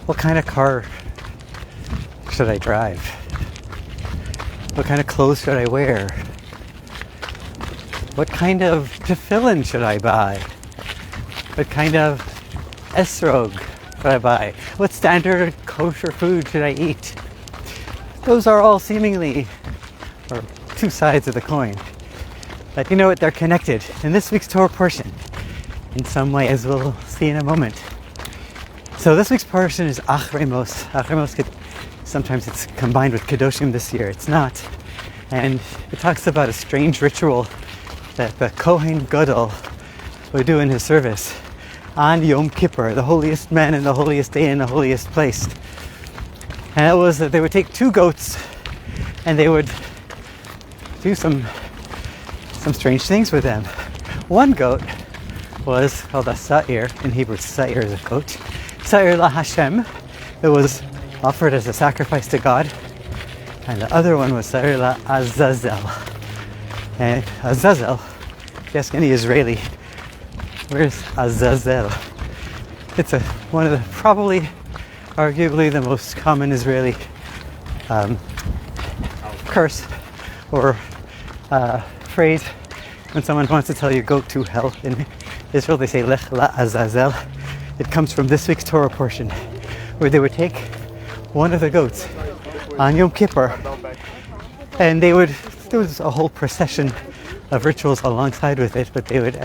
What kind of car should I drive? What kind of clothes should I wear? What kind of tefillin should I buy? What kind of Esrog should I buy? What standard kosher food should I eat? Those are all seemingly, or two sides of the coin. But you know what? They're connected in this week's Torah portion in some way, as we'll see in a moment. So this week's portion is Acharei. Acharei, sometimes it's combined with Kedoshim. This year it's not. And it talks about a strange ritual that the Kohen Gadol would do in his service on Yom Kippur, the holiest man in the holiest day in the holiest place. And it was that they would take two goats and they would do some strange things with them. One goat was called a sa'ir. In Hebrew, sa'ir is a goat. Sa'ir la Hashem. It was offered as a sacrifice to God. And the other one was Sa'ir la Azazel. And Azazel, if you ask any Israeli, where's Azazel? It's one of the, probably, arguably the most common Israeli curse or phrase when someone wants to tell you go to hell. In Israel they say Lech la Azazel. It comes from this week's Torah portion, where they would take one of the goats on Yom Kippur, and there was a whole procession of rituals alongside with it, but they would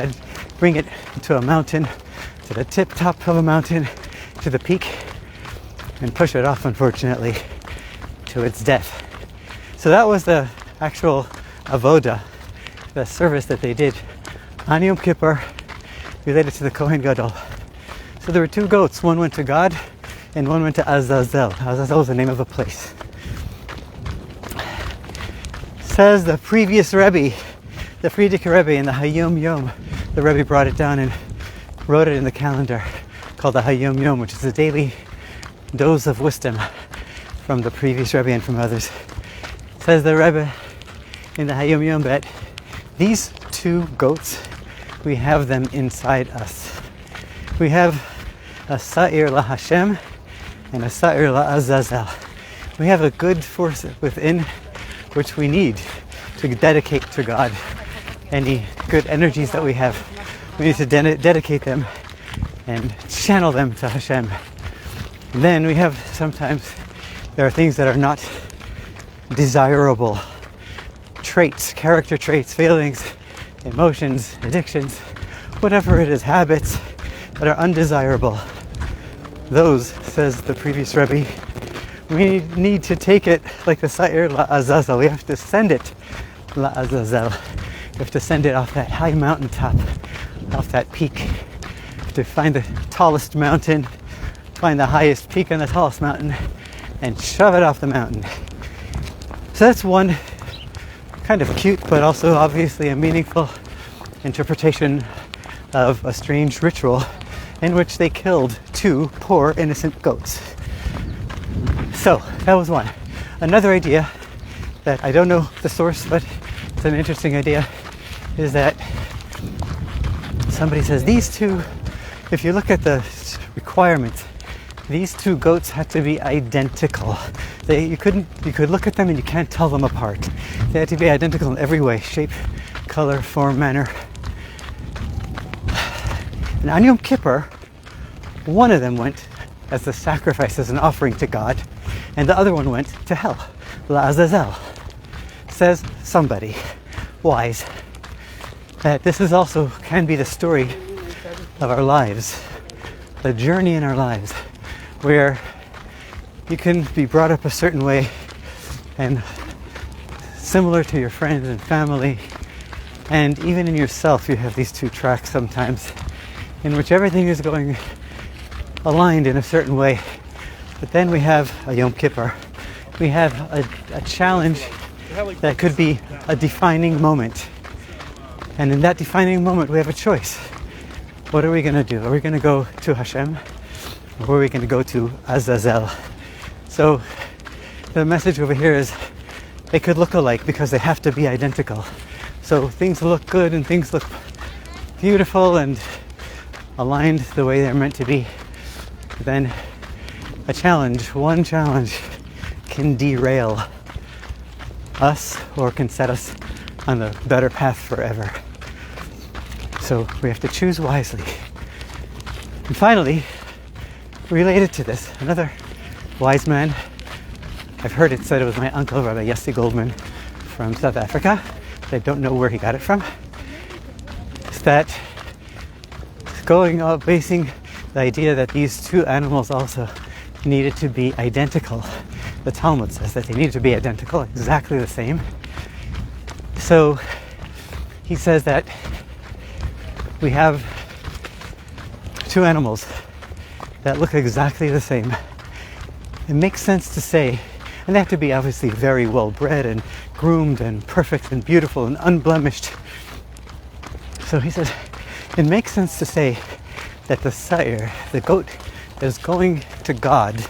bring it to a mountain, to the tip top of a mountain, to the peak, and push it off, unfortunately, to its death. So that was the actual avoda, the service that they did on Yom Kippur related to the Kohen Gadol. So there were two goats, one went to God and one went to Azazel. Azazel was the name of a place. Says the previous Rebbe, the Frierdiker Rebbe in the Hayom Yom, the Rebbe brought it down and wrote it in the calendar called the Hayom Yom, which is a daily dose of wisdom from the previous Rebbe and from others. Says the Rebbe in the Hayom Yom that these two goats, we have them inside us. We have a Sa'ir la Hashem and a Sa'ir la Azazel. We have a good force within which we need to dedicate to God. Any good energies that we have, we need to dedicate them and channel them to Hashem. And then we have sometimes, there are things that are not desirable traits, character traits, feelings, emotions, addictions, whatever it is, habits that are undesirable. Those, says the previous Rebbe, we need to take it like the Sa'ir la Azazel. We have to send it la Azazel. We have to send it off that high mountaintop, off that peak. To find the tallest mountain, find the highest peak on the tallest mountain, and shove it off the mountain. So that's one kind of cute, but also obviously a meaningful interpretation of a strange ritual in which they killed two poor innocent goats. So that was one. Another idea that I don't know the source, but it's an interesting idea, is that somebody says these two, if you look at the requirements, these two goats had to be identical. You could look at them and you can't tell them apart. They had to be identical in every way, shape, color, form, manner. And on Yom Kippur, one of them went as a sacrifice, as an offering to God, and the other one went to hell, La Azazel. Says somebody wise that this is also can be the story of our lives, the journey in our lives, where you can be brought up a certain way and similar to your friends and family, and even in yourself you have these two tracks sometimes in which everything is going aligned in a certain way. But then we have a Yom Kippur, we have a challenge that could be a defining moment, and in that defining moment we have a choice. What are we going to do? Are we going to go to Hashem, or are we going to go to Azazel? So the message over here is they could look alike because they have to be identical. So things look good and things look beautiful and aligned the way they're meant to be. Then a challenge, one challenge, can derail us or can set us on the better path forever. So we have to choose wisely. And finally, related to this, another wise man, I've heard it said it was my uncle, Rabbi Yossi Goldman from South Africa. I don't know where he got it from. Is that basing the idea that these two animals also needed to be identical. The Talmud says that they needed to be identical, exactly the same. So he says that we have two animals that look exactly the same. It makes sense to say, and they have to be obviously very well bred and groomed and perfect and beautiful and unblemished. So he says, it makes sense to say that the sire, the goat that is going to God,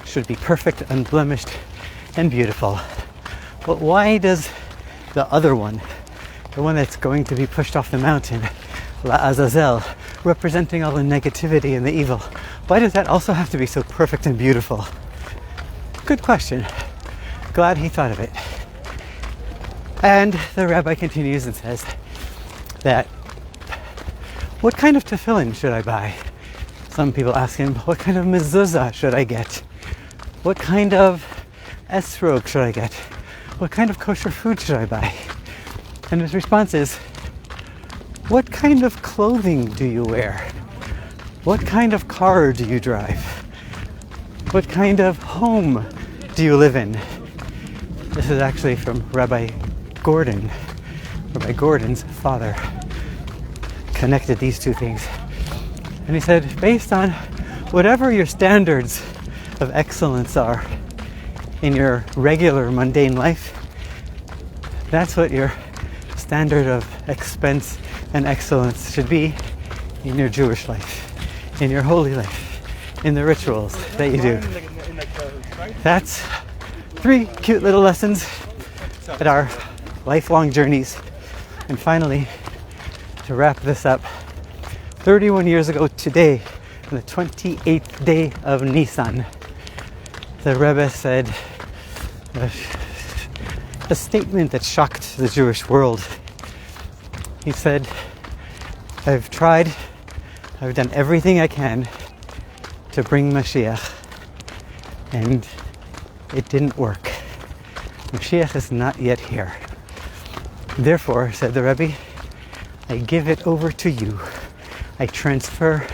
should be perfect, unblemished, and beautiful. But why does the other one, the one that's going to be pushed off the mountain, La Azazel, representing all the negativity and the evil, why does that also have to be so perfect and beautiful? Good question. Glad he thought of it. And the rabbi continues and says that, what kind of tefillin should I buy? Some people ask him, what kind of mezuzah should I get? What kind of esrog should I get? What kind of kosher food should I buy? And his response is, what kind of clothing do you wear? What kind of car do you drive? What kind of home do you live in? This is actually from Rabbi Gordon. Rabbi Gordon's father connected these two things. And he said, based on whatever your standards of excellence are in your regular mundane life, that's what your standard of expense and excellence should be in your Jewish life, in your holy life, in the rituals that you do. That's 3 cute little lessons at our lifelong journeys. And finally, to wrap this up, 31 years ago today, on the 28th day of Nisan, the Rebbe said a statement that shocked the Jewish world. He said, I've done everything I can to bring Mashiach, and it didn't work. Mashiach is not yet here. Therefore, said the Rebbe, I give it over to you. I transfer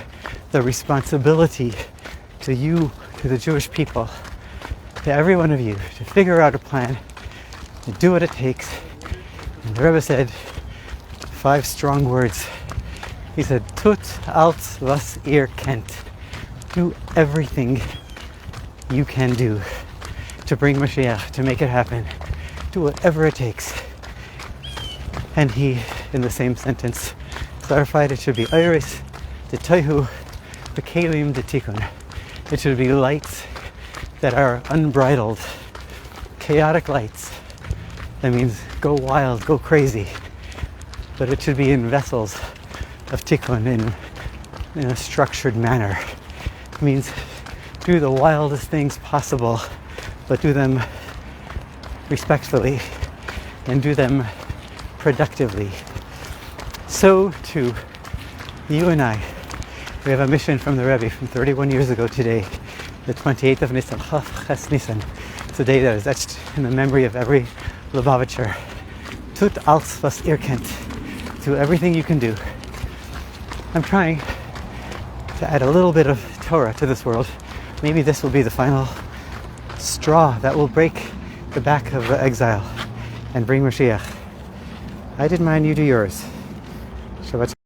the responsibility to you, to the Jewish people, to every one of you, to figure out a plan, to do what it takes. And the Rebbe said 5 strong words. He said, Tut alt was ihr kennt. Do everything you can do to bring Mashiach, to make it happen. Do whatever it takes. And he, in the same sentence, clarified it should be Iris, the Tohu, the Kalim, the Tikkun. It should be lights that are unbridled, chaotic lights. That means go wild, go crazy. But it should be in vessels of Tikkun, in a structured manner. It means do the wildest things possible, but do them respectfully and do them productively. So too, you and I, we have a mission from the Rebbe from 31 years ago today, the 28th of Nisan, Chaf Ches Nisan. It's a day that is etched in the memory of every Lubavitcher. Tut als was ihr kennt. Do everything you can do. I'm trying to add a little bit of Torah to this world. Maybe this will be the final straw that will break the back of the exile and bring Mashiach. I did mine, you do yours. Shabbat